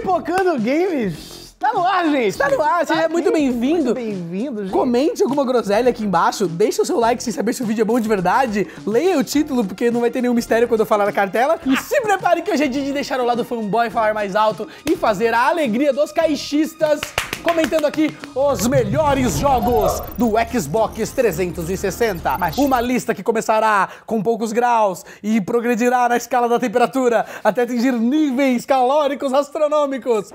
Pipocando Games tá no ar, gente. Tá no ar, seja muito bem-vindo. Muito bem-vindo, gente. Comente alguma groselha aqui embaixo, deixa o seu like sem saber se o vídeo é bom de verdade, leia o título porque não vai ter nenhum mistério quando eu falar na cartela e se prepare que hoje é dia de deixar o lado fanboy falar mais alto e fazer a alegria dos caixistas comentando aqui os melhores jogos do Xbox 360. Uma lista que começará com poucos graus e progredirá na escala da temperatura até atingir níveis calóricos astronômicos.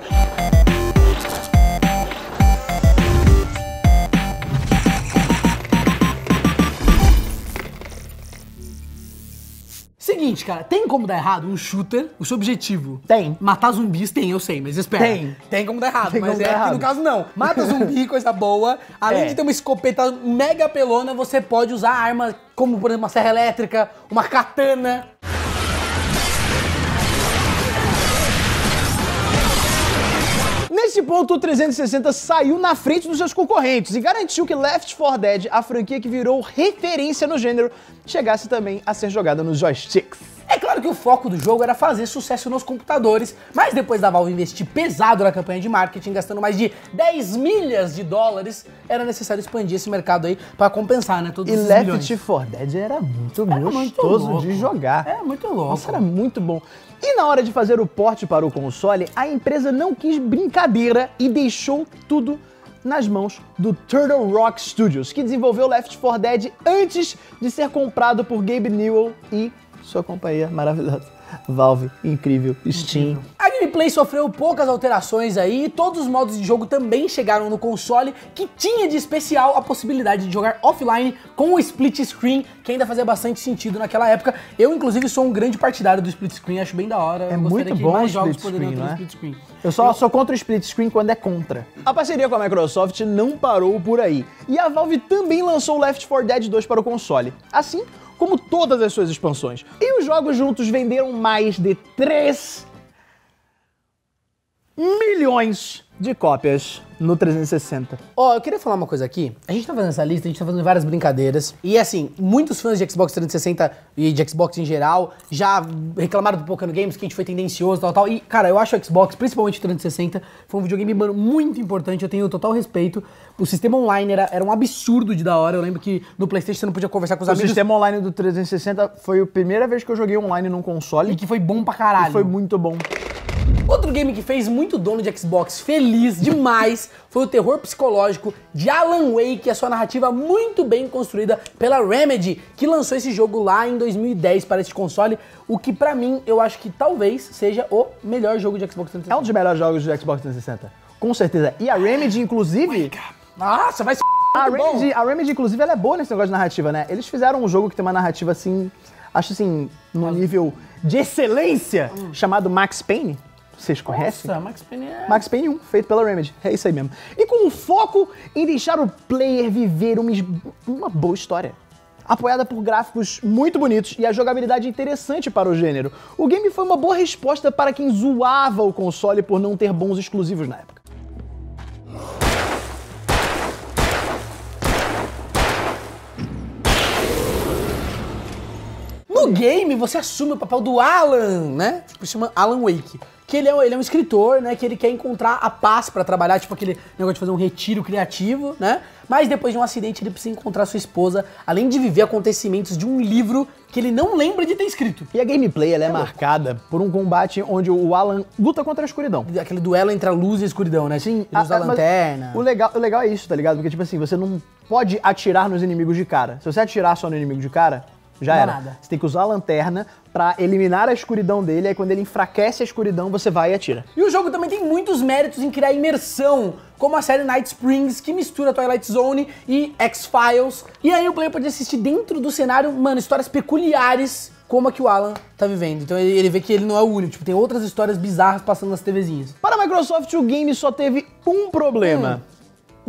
Seguinte, cara, tem como dar errado um shooter, o seu objetivo? Tem. Matar zumbis tem, eu sei, mas espera. Tem como dar errado, Tem mas como dar errado. no caso não. Mata zumbi, coisa boa. Além de ter uma escopeta mega apelona, você pode usar arma como, por exemplo, uma serra elétrica, uma katana. Nesse ponto, o 360 saiu na frente dos seus concorrentes e garantiu que Left 4 Dead, a franquia que virou referência no gênero, chegasse também a ser jogada nos joysticks. É claro que o foco do jogo era fazer sucesso nos computadores, mas depois da Valve investir pesado na campanha de marketing, gastando mais de 10 milhas de dólares, era necessário expandir esse mercado aí pra compensar, né, todos E esses Left milhões. 4 Dead era muito muito gostoso louco. de jogar. É muito louco. Nossa, era muito bom. E na hora de fazer o porte para o console, a empresa não quis brincadeira e deixou tudo nas mãos do Turtle Rock Studios, que desenvolveu Left 4 Dead antes de ser comprado por Gabe Newell e sua companhia maravilhosa, Valve, incrível, Steam. A gameplay sofreu poucas alterações aí e todos os modos de jogo também chegaram no console, que tinha de especial a possibilidade de jogar offline com o split screen, que ainda fazia bastante sentido naquela época. Eu, inclusive, sou um grande partidário do split screen, acho bem da hora. É Eu gostaria muito que bom mais o jogos split poderiam screen, ter né? split screen. Eu só sou contra o split screen quando é contra. A parceria com a Microsoft não parou por aí. E a Valve também lançou Left 4 Dead 2 para o console. Assim como todas as suas expansões. E os jogos juntos venderam mais de 3 milhões de cópias no 360. Ó, eu queria falar uma coisa aqui. A gente tá fazendo essa lista, a gente tá fazendo várias brincadeiras. E assim, muitos fãs de Xbox 360 e de Xbox em geral já reclamaram do Pipocando Games, que a gente foi tendencioso e tal. E, cara, eu acho o Xbox, principalmente o 360, foi um videogame, mano, muito importante. Eu tenho total respeito. O sistema online era um absurdo de da hora. Eu lembro que no PlayStation você não podia conversar com os O amigos. sistema online do 360 foi a primeira vez que eu joguei online num console. E que foi bom pra caralho. E foi muito bom. Outro game que fez muito dono de Xbox feliz demais foi o terror psicológico de Alan Wake, a sua narrativa muito bem construída pela Remedy, que lançou esse jogo lá em 2010 para este console, o que pra mim eu acho que talvez seja o melhor jogo de Xbox 360. É um dos melhores jogos do Xbox 360. Com certeza. E a Remedy, inclusive... Nossa, vai ser A Remedy, inclusive, ela é boa nesse negócio de narrativa, né? Eles fizeram um jogo que tem uma narrativa, assim, acho assim, num nível de excelência, chamado Max Payne. Vocês conhecem? Nossa, Max Payne é... Max Payne 1, feito pela Remedy. É isso aí mesmo. E com um foco em deixar o player viver uma boa história. Apoiada por gráficos muito bonitos e a jogabilidade interessante para o gênero, o game foi uma boa resposta para quem zoava o console por não ter bons exclusivos na época. No game, você assume o papel do Alan, né? Tipo, se chama Alan Wake. Que ele é um escritor, né? Que ele quer encontrar a paz pra trabalhar, tipo aquele negócio de fazer um retiro criativo, né? Mas depois de um acidente, ele precisa encontrar sua esposa, além de viver acontecimentos de um livro que ele não lembra de ter escrito. E a gameplay, ela é marcada por um combate onde o Alan luta contra a escuridão. Aquele duelo entre a luz e a escuridão, né? Sim, Ele usa a mas lanterna. O legal é isso, tá ligado? Porque, tipo assim, você não pode atirar nos inimigos de cara. Se você atirar só no inimigo de cara, já Não dá era. nada. Você tem que usar a lanterna pra eliminar a escuridão dele, aí quando ele enfraquece a escuridão, você vai e atira. E o jogo também tem muitos méritos em criar imersão, como a série Night Springs, que mistura Twilight Zone e X-Files. E aí o player pode assistir dentro do cenário, mano, histórias peculiares, como a que o Alan tá vivendo. Então ele vê que ele não é o único, tipo, tem outras histórias bizarras passando nas TVzinhas. Para a Microsoft, o game só teve um problema.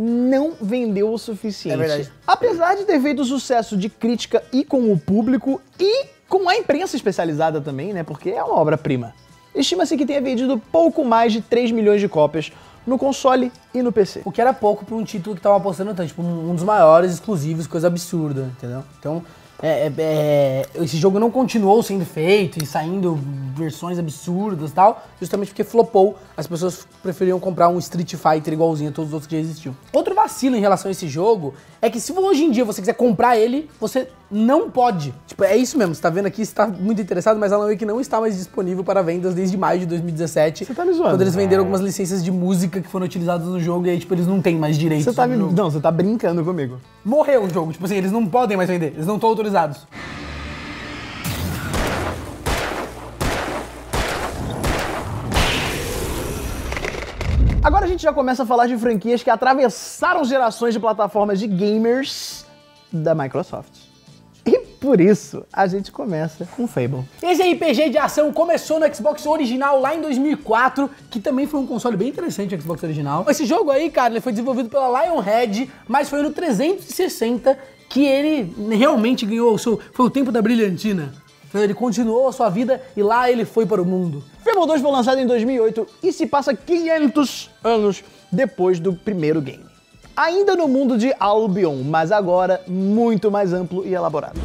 Não vendeu o suficiente. É verdade. Apesar de ter feito sucesso de crítica e com o público e com a imprensa especializada também, né? Porque é uma obra-prima. Estima-se que tenha vendido pouco mais de 3 milhões de cópias no console e no PC. O que era pouco pra um título que tava apostando tanto, tipo, um dos maiores exclusivos, coisa absurda, entendeu? Então, esse jogo não continuou sendo feito e saindo versões absurdas e tal, justamente porque flopou. As pessoas preferiam comprar um Street Fighter igualzinho a todos os outros que já existiam. Outro vacilo em relação a esse jogo é que se hoje em dia você quiser comprar ele, você não pode. Tipo, é isso mesmo, você tá vendo aqui, você tá muito interessado, mas Alan Wake não está mais disponível para vendas desde maio de 2017. Você tá me zoando? Quando eles venderam algumas licenças de música que foram utilizadas no jogo e aí, tipo, eles não têm mais direitos. Não, você tá brincando comigo. Morreu o jogo, tipo assim, eles não podem mais vender, eles não estão autorizados. Agora a gente já começa a falar de franquias que atravessaram gerações de plataformas de gamers da Microsoft. E por isso a gente começa com Fable. Esse RPG de ação começou no Xbox original lá em 2004, que também foi um console bem interessante, o Xbox original. Esse jogo aí, cara, ele foi desenvolvido pela Lionhead, mas foi no 360 que ele realmente ganhou foi o tempo da brilhantina. Ele continuou a sua vida e lá ele foi para o mundo. Fable 2 foi lançado em 2008 e se passa 500 anos depois do primeiro game. Ainda no mundo de Albion, mas agora muito mais amplo e elaborado.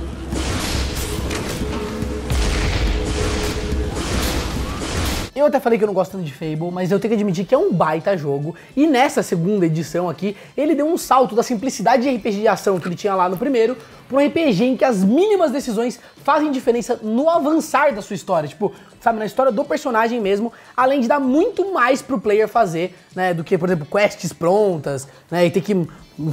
Eu até falei que eu não gosto tanto de Fable, mas eu tenho que admitir que é um baita jogo. E nessa segunda edição aqui, ele deu um salto da simplicidade de RPG de ação que ele tinha lá no primeiro, para um RPG em que as mínimas decisões fazem diferença no avançar da sua história. Tipo, sabe, na história do personagem mesmo, além de dar muito mais pro player fazer, né, do que, por exemplo, quests prontas, né, e ter que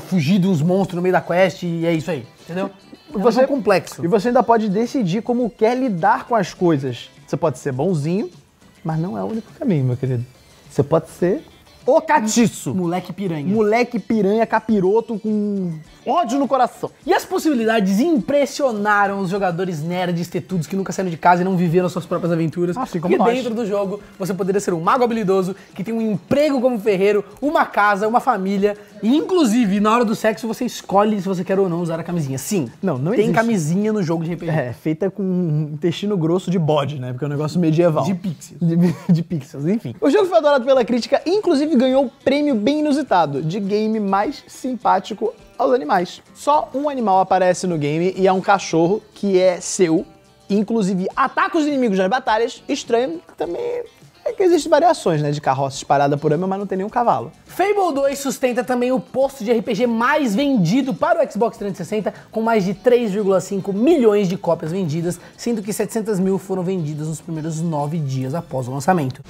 fugir de uns monstros no meio da quest e é isso aí, entendeu? Você é complexo. E você ainda pode decidir como quer lidar com as coisas. Você pode ser bonzinho, mas não é o único caminho, meu querido. Você pode ser o catiço. Moleque piranha. Moleque piranha, capiroto com ódio no coração. E as possibilidades impressionaram os jogadores nerds tetudos que nunca saíram de casa e não viveram suas próprias aventuras. Assim como Porque nós. dentro do jogo você poderia ser um mago habilidoso que tem um emprego como ferreiro, uma casa, uma família e inclusive na hora do sexo você escolhe se você quer ou não usar a camisinha. Sim, Não tem existe. camisinha no jogo de RPG. É, feita com intestino grosso de bode, né? Porque é um negócio medieval. De pixels. De pixels, enfim. O jogo foi adorado pela crítica e inclusive ganhou o prêmio bem inusitado de game mais simpático aos animais. Só um animal aparece no game e é um cachorro que é seu, inclusive ataca os inimigos nas batalhas. Estranho também é que existem variações, né, de carroça espalhada por ama, mas não tem nenhum cavalo. Fable 2 sustenta também o posto de RPG mais vendido para o Xbox 360, com mais de 3,5 milhões de cópias vendidas, sendo que 700 mil foram vendidas nos primeiros 9 dias após o lançamento.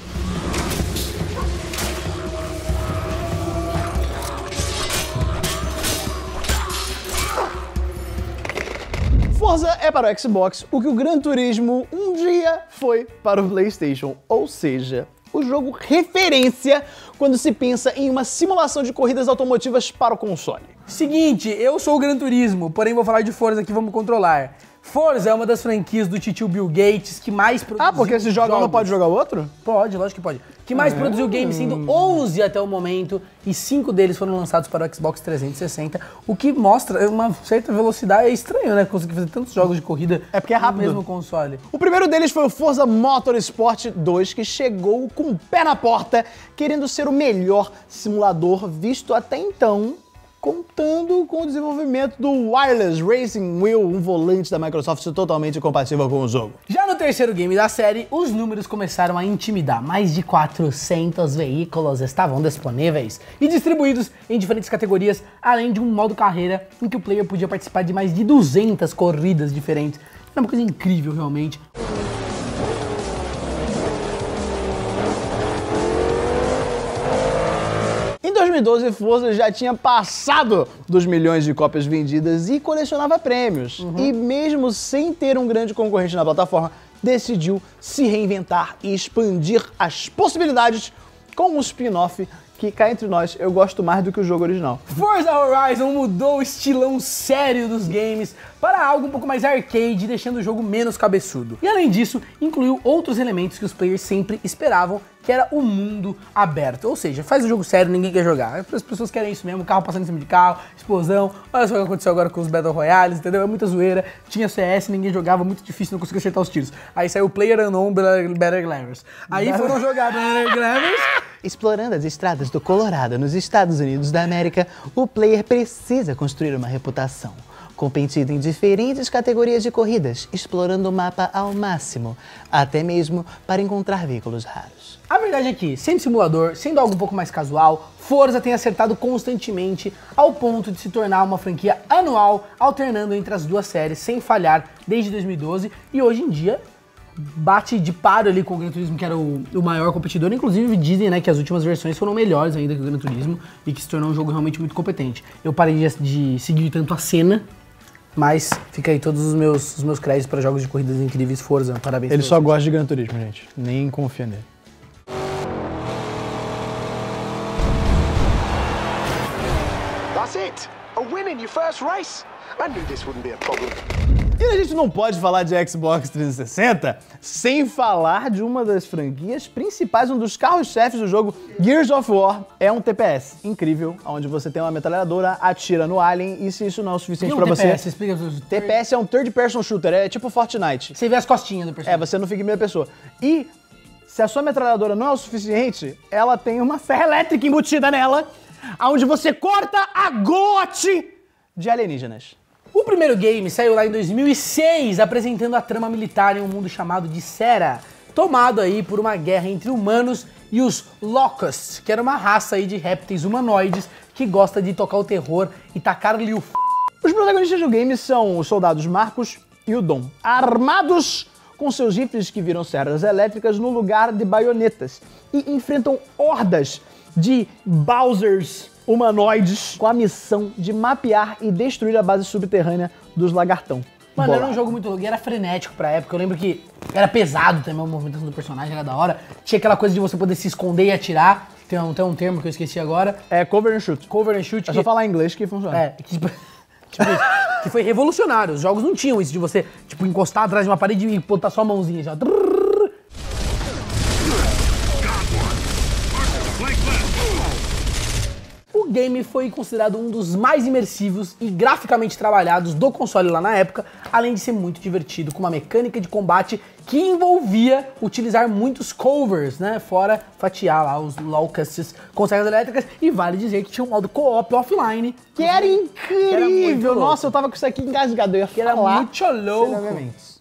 Forza é para o Xbox o que o Gran Turismo um dia foi para o PlayStation, ou seja, o jogo referência quando se pensa em uma simulação de corridas automotivas para o console. Seguinte, eu sou o Gran Turismo, porém vou falar de Forza aqui, vamos controlar. Forza é uma das franquias do titio Bill Gates que mais produziu Ah, porque se joga um não pode jogar o outro? Pode, lógico que pode. Que mais produziu games, sendo 11 até o momento, e 5 deles foram lançados para o Xbox 360, o que mostra uma certa velocidade. É estranho, né? Conseguir fazer tantos jogos de corrida porque é rápido. no mesmo console. O primeiro deles foi o Forza Motorsport 2, que chegou com o pé na porta, querendo ser o melhor simulador visto até então, contando com o desenvolvimento do Wireless Racing Wheel, um volante da Microsoft totalmente compatível com o jogo. Já no terceiro game da série, os números começaram a intimidar. Mais de 400 veículos estavam disponíveis e distribuídos em diferentes categorias, além de um modo carreira em que o player podia participar de mais de 200 corridas diferentes. Era uma coisa incrível, realmente. Em 2012, Forza já tinha passado dos milhões de cópias vendidas e colecionava prêmios. E mesmo sem ter um grande concorrente na plataforma, decidiu se reinventar e expandir as possibilidades com um spin-off que, cá entre nós, eu gosto mais do que o jogo original. Forza Horizon mudou o estilão sério dos games para algo um pouco mais arcade, deixando o jogo menos cabeçudo. E além disso, incluiu outros elementos que os players sempre esperavam, que era o mundo aberto. Ou seja, faz o jogo sério, ninguém quer jogar. As pessoas querem isso mesmo, carro passando em cima de carro, explosão. Olha só o que aconteceu agora com os Battle Royales, entendeu? É muita zoeira. Tinha CS, ninguém jogava, muito difícil, não conseguia acertar os tiros. Aí saiu o PlayerUnknown Battlegrounds. Aí foram jogar Battlegrounds. Explorando as estradas do Colorado nos Estados Unidos da América, o player precisa construir uma reputação. competindo em diferentes categorias de corridas, explorando o mapa ao máximo, até mesmo para encontrar veículos raros. A verdade é que, sendo simulador, sendo algo um pouco mais casual, Forza tem acertado constantemente ao ponto de se tornar uma franquia anual, alternando entre as duas séries sem falhar desde 2012 e hoje em dia bate de paro ali com o Gran Turismo, que era o maior competidor. Inclusive dizem, né, que as últimas versões foram melhores ainda que o Gran Turismo e que se tornou um jogo realmente muito competente. Eu parei de seguir tanto a cena, mas fica aí todos os meus créditos para jogos de corridas incríveis. Forza, parabéns. Ele só gosta de Gran Turismo, gente. Nem confia nele. That's it! A win in your first race! I knew this wouldn't be a problem. E a gente não pode falar de Xbox 360 sem falar de uma das franquias principais, um dos carros-chefes do jogo. Gears of War é um TPS incrível, onde você tem uma metralhadora, atira no alien, e se isso não é o suficiente pra você... TPS? Explica pra você. TPS é um Third Person Shooter, é tipo Fortnite. Você vê as costinhas do personagem. Você não fica em primeira pessoa. E se a sua metralhadora não é o suficiente, ela tem uma serra elétrica embutida nela, onde você corta a glote de alienígenas. O primeiro game saiu lá em 2006, apresentando a trama militar em um mundo chamado de Sera, tomado aí por uma guerra entre humanos e os Locusts, que era uma raça aí de répteis humanoides que gosta de tocar o terror e tacar-lhe o Os protagonistas do game são os soldados Marcos e o Dom, armados com seus rifles que viram serras elétricas no lugar de baionetas e enfrentam hordas de Bowsers humanoides com a missão de mapear e destruir a base subterrânea dos Lagartão. Mano, era um jogo muito louco e era frenético pra época. Eu lembro que era pesado também, a movimentação do personagem era da hora. Tinha aquela coisa de você poder se esconder e atirar. Tem um termo que eu esqueci agora. É cover and shoot. Cover and shoot. É só falar em inglês que funciona. Que foi revolucionário. Os jogos não tinham isso de você, tipo, encostar atrás de uma parede e botar sua mãozinha já. O game foi considerado um dos mais imersivos e graficamente trabalhados do console lá na época, além de ser muito divertido, com uma mecânica de combate que envolvia utilizar muitos covers, né? Fora fatiar lá os Locusts com serras elétricas, e vale dizer que tinha um modo co-op offline. Que era incrível! Era muito louco. Nossa, eu tava com isso aqui engasgado, eu ia Que era muito louco. seriamente.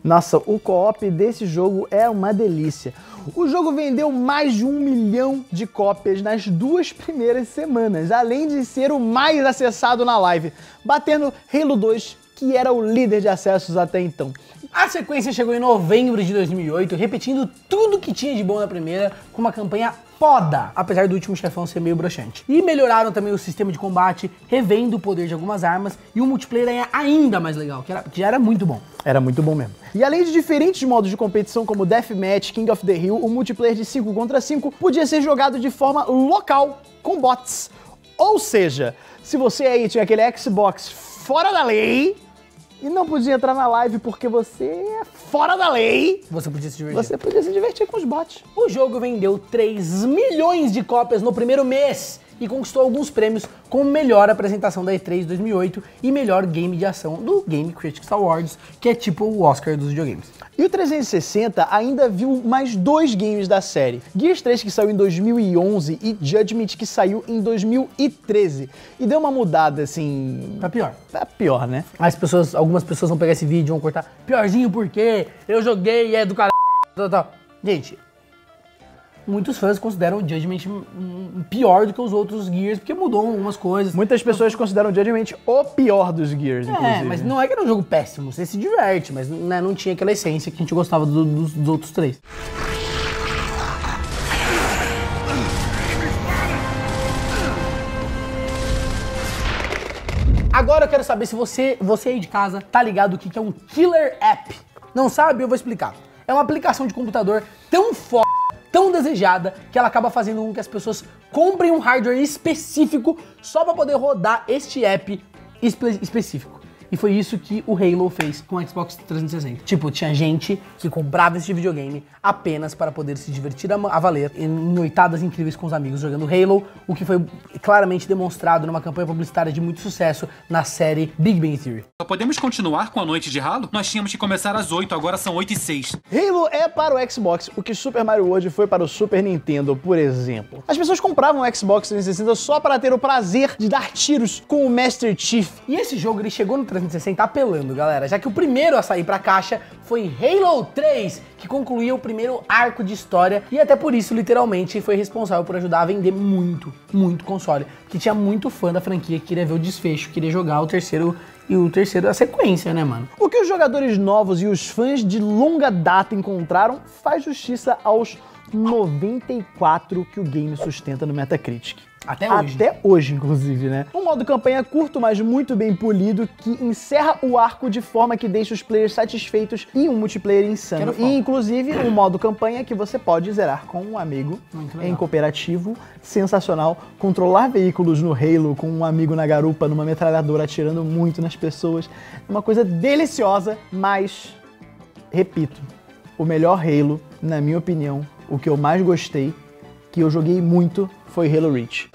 Nossa, o co-op desse jogo é uma delícia. O jogo vendeu mais de 1 milhão de cópias nas 2 primeiras semanas, além de ser o mais acessado na live, batendo Halo 2, que era o líder de acessos até então. A sequência chegou em novembro de 2008, repetindo tudo que tinha de bom na primeira, com uma campanha foda, apesar do último chefão ser meio broxante. E melhoraram também o sistema de combate, revendo o poder de algumas armas, e um multiplayer ainda mais legal, que já era muito bom. Era muito bom mesmo. E além de diferentes modos de competição como Deathmatch, King of the Hill, o multiplayer de 5 contra 5 podia ser jogado de forma local, com bots. Ou seja, se você aí tinha aquele Xbox fora da lei e não podia entrar na live porque você é fora da lei, Você podia se divertir. você podia se divertir com os bots. O jogo vendeu 3 milhões de cópias no primeiro mês e conquistou alguns prêmios como melhor apresentação da E3 2008 e melhor game de ação do Game Critics Awards, que é tipo o Oscar dos videogames. E o 360 ainda viu mais 2 games da série. Gears 3, que saiu em 2011, e Judgment, que saiu em 2013. E deu uma mudada, assim... Pra pior. Pra pior, né? Algumas pessoas vão pegar esse vídeo e vão cortar. Piorzinho porque eu joguei e é do caralho. Gente, muitos fãs consideram o Judgment pior do que os outros Gears, porque mudou algumas coisas. Muitas pessoas consideram o Judgment o pior dos Gears, inclusive. Mas não é que era um jogo péssimo, você se diverte, mas né, não tinha aquela essência que a gente gostava dos outros 3. Agora eu quero saber se você aí de casa tá ligado o que é um Killer App. Não sabe? Eu vou explicar. É uma aplicação de computador tão foda, tão desejada, que ela acaba fazendo com que as pessoas comprem um hardware específico só para poder rodar este app específico. E foi isso que o Halo fez com o Xbox 360. Tipo, tinha gente que comprava esse videogame apenas para poder se divertir a valer em noitadas incríveis com os amigos jogando Halo, o que foi claramente demonstrado numa campanha publicitária de muito sucesso na série Big Bang Theory. Podemos continuar com a noite de Halo? Nós tínhamos que começar às 8, agora são 8h06. Halo é para o Xbox o que Super Mario World foi para o Super Nintendo, por exemplo. As pessoas compravam o Xbox 360 só para ter o prazer de dar tiros com o Master Chief. E esse jogo ele chegou no 360 apelando, galera, já que o primeiro a sair pra caixa foi Halo 3, que concluía o primeiro arco de história e até por isso, literalmente, foi responsável por ajudar a vender muito console, porque tinha muito fã da franquia que queria ver o desfecho, queria jogar o terceiro e o terceiro a sequência, né, mano? O que os jogadores novos e os fãs de longa data encontraram faz justiça aos 94 que o game sustenta no Metacritic. Até hoje. Até hoje, inclusive, né? Um modo campanha curto, mas muito bem polido, que encerra o arco de forma que deixa os players satisfeitos e um multiplayer insano. E, inclusive, um modo campanha que você pode zerar com um amigo em cooperativo. Sensacional. Controlar veículos no Halo com um amigo na garupa, numa metralhadora, atirando muito nas pessoas. É uma coisa deliciosa, mas, repito, o melhor Halo, na minha opinião, o que eu mais gostei, que eu joguei muito, foi Halo Reach.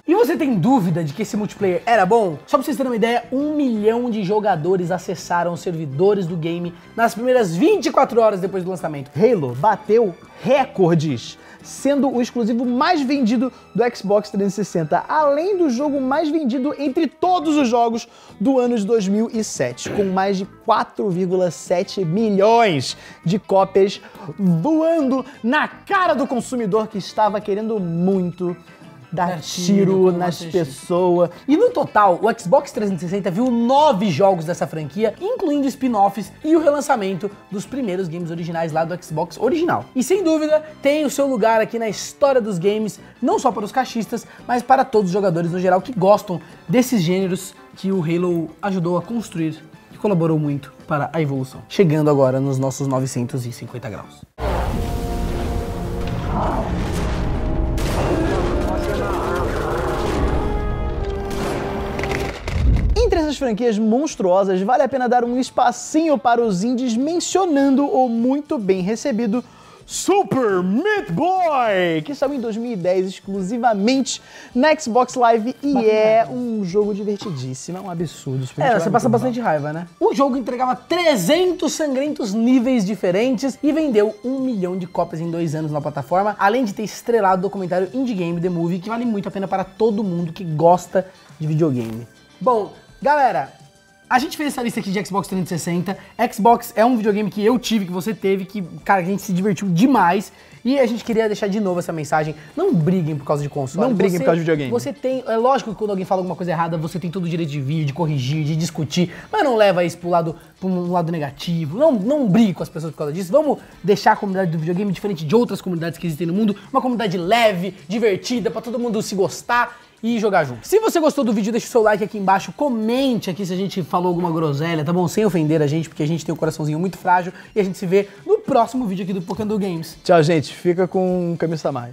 E você tem dúvida de que esse multiplayer era bom? Só pra vocês terem uma ideia, 1 milhão de jogadores acessaram os servidores do game nas primeiras 24 horas depois do lançamento. Halo bateu recordes, sendo o exclusivo mais vendido do Xbox 360, além do jogo mais vendido entre todos os jogos do ano de 2007, com mais de 4,7 milhões de cópias voando na cara do consumidor que estava querendo muito dar tiro nas pessoas. E no total, o Xbox 360 viu 9 jogos dessa franquia, incluindo spin-offs e o relançamento dos primeiros games originais lá do Xbox original. E sem dúvida, tem o seu lugar aqui na história dos games, não só para os caixistas, mas para todos os jogadores no geral que gostam desses gêneros que o Halo ajudou a construir e colaborou muito para a evolução. Chegando agora nos nossos 950 graus. Entre essas franquias monstruosas, vale a pena dar um espacinho para os indies mencionando o muito bem recebido Super Meat Boy, que saiu em 2010 exclusivamente na Xbox Live e é um jogo divertidíssimo, é um absurdo. Você passa bastante raiva, né? O jogo entregava 300 sangrentos níveis diferentes e vendeu 1 milhão de cópias em 2 anos na plataforma, além de ter estrelado o documentário Indie Game The Movie, que vale muito a pena para todo mundo que gosta de videogame. Bom, galera, a gente fez essa lista aqui de Xbox 360. Xbox é um videogame que eu tive, que você teve, que, cara, a gente se divertiu demais. E a gente queria deixar de novo essa mensagem. Não briguem por causa de console. Não briguem por causa de videogame. Você tem, é lógico que quando alguém fala alguma coisa errada, você tem todo o direito de vir, de corrigir, de discutir. Mas não leva isso pra um lado negativo. Não brigue com as pessoas por causa disso. Vamos deixar a comunidade do videogame diferente de outras comunidades que existem no mundo. Uma comunidade leve, divertida, pra todo mundo se gostar e jogar junto. Se você gostou do vídeo, deixa o seu like aqui embaixo, comente aqui se a gente falou alguma groselha, tá bom? Sem ofender a gente, porque a gente tem um coraçãozinho muito frágil e a gente se vê no próximo vídeo aqui do Pokémon Games. Tchau, gente. Fica com o Kami-sama.